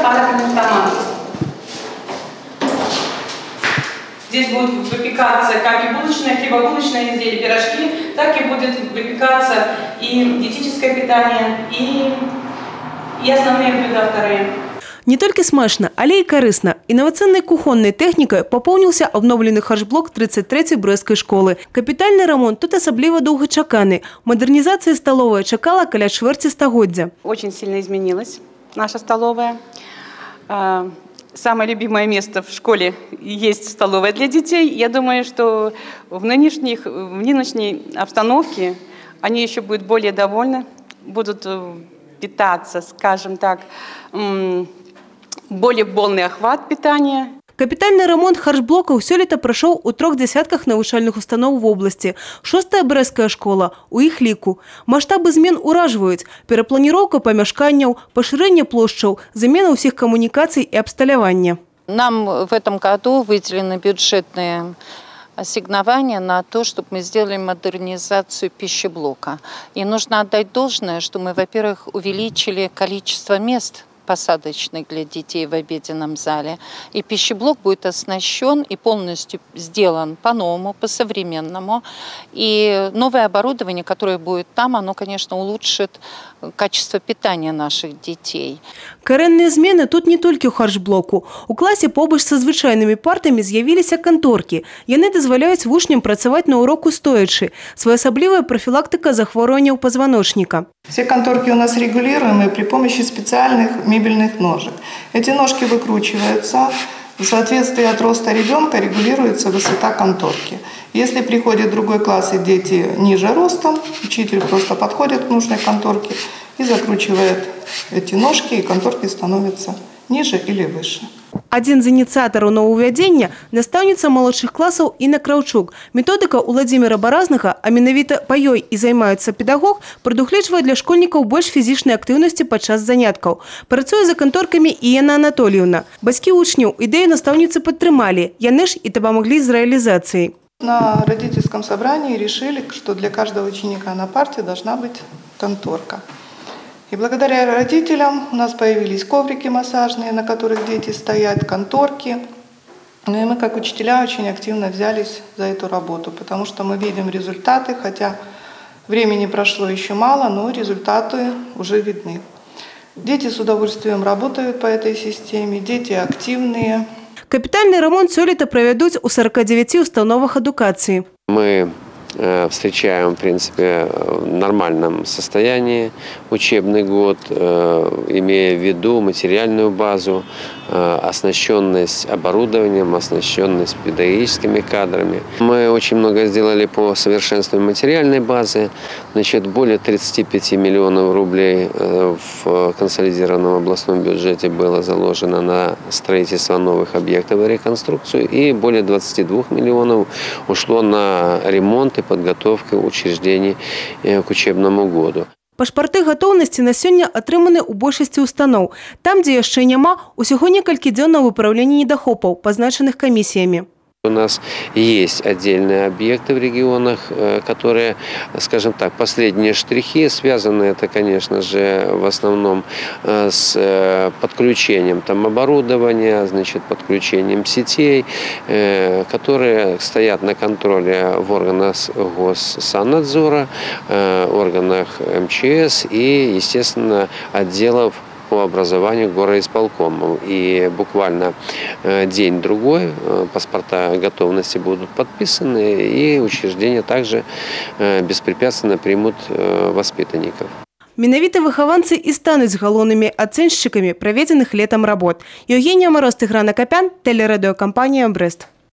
аппаратом. Здесь будет выпекаться как и булочное, хлебобулочное изделие, пирожки, так и будет выпекаться и диетическое питание, и основные блюда вторые. Не тільки смачно, але й корисно. Інноваційною кухонною технікою поповнився обновлений харчблок 33-ї Брестської школи. Капітальний ремонт тут особливо довгочеканий. Модернізація столової чекала біля чверті століття. Дуже сильно змінилась наша столовая. Самое любимое место в школе есть столовая для детей. Я думаю, что в нынешней обстановке они еще будут более довольны, будут питаться, скажем так, более полный охват питания. Капітальний ремонт харчблоку сьогодні пройшов у 3 десятках навчальних установ в області. 6-та Брестська школа у їх ліку. Масштаби змін уражують. Перепланіровка помешканняв, поширення площаў, заміна усіх комунікацій і обсталювання. Нам в этом году выделены бюджетные ассигнования на то, чтобы мы сделали модернизацию пищеблока. И нужно отдать должное, что мы, во-первых, увеличили количество мест посадочных для детей в обеденном зале. И пищеблок будет оснащен и полностью сделан по-новому, по-современному. И новое оборудование, которое будет там, оно, конечно, улучшит качество питания наших детей. Коренні зміни тут не тільки у харчблоку. У класі побач зі звичайними партами з'явилися конторки. Вони дозволяють вучням працювати на уроку стоячи. Своеособлива профілактика захворювань позвоночника. Все конторки у нас регулируемые при помощи специальных мебельных ножек. Эти ножки выкручиваются. В соответствии от роста ребенка регулируется высота конторки. Если приходит другой класс и дети ниже ростом, учитель просто подходит к нужной конторке и закручивает эти ножки, и конторки становятся ниже или выше. Один з ініціаторів нововведення – наставниця молодших класів Інна Кравчук. Методика у Владимира Баразнага, а менавіта па ёй і займаецца педагог, прадугледжвае для школьнікаў больш фізічнай актыўнасці падчас заняткаў. Працуе за канторкамі і Яна Анатольевна. Бацькі вучняў ідэю настаўніцы падтрымалі, яны ж і дапамаглі з рэалізацыяй. На родительском собрании решили, что для каждого ученика на парте должна быть конторка. И благодаря родителям у нас появились коврики массажные, на которых дети стоят, конторки. Ну и мы, как учителя, очень активно взялись за эту работу, потому что мы видим результаты, хотя времени прошло еще мало, но результаты уже видны. Дети с удовольствием работают по этой системе, дети активные. Капітальний ремонт сьогодні проведуть у 49 установах едукації. Мы встречаем, в принципе, в нормальном состоянии учебный год, имея в виду материальную базу, оснащенность оборудованием, оснащенность педагогическими кадрами. Мы очень много сделали по совершенствованию материальной базы. Значит, более 35 миллионов рублей в консолидированном областном бюджете было заложено на строительство новых объектов и реконструкцию, и более 22 миллионов ушло на ремонт и подготовку учреждений к учебному году. Пашпарты готовності на сьогодні отримані у більшості установ. Там, де ще нема, усього некілька дзён на виправлення недохопів, позначених комісіями. У нас есть отдельные объекты в регионах, которые, скажем так, последние штрихи, связаны это, конечно же, в основном с подключением оборудования, значит, подключением сетей, которые стоят на контроле в органах Госсаннадзора, органах МЧС и, естественно, отделов по образованию горосполкомов. И буквально день-другой паспорта готовности будут подписаны, и учреждения также беспрепятственно примут воспитанников. Менавіта выхаванцы і стануць галоўнымі ацэншчыкамі праведзеных летам работ. Евгения Мороз, Тыгран Акопян, телерадиокомпания «Брест».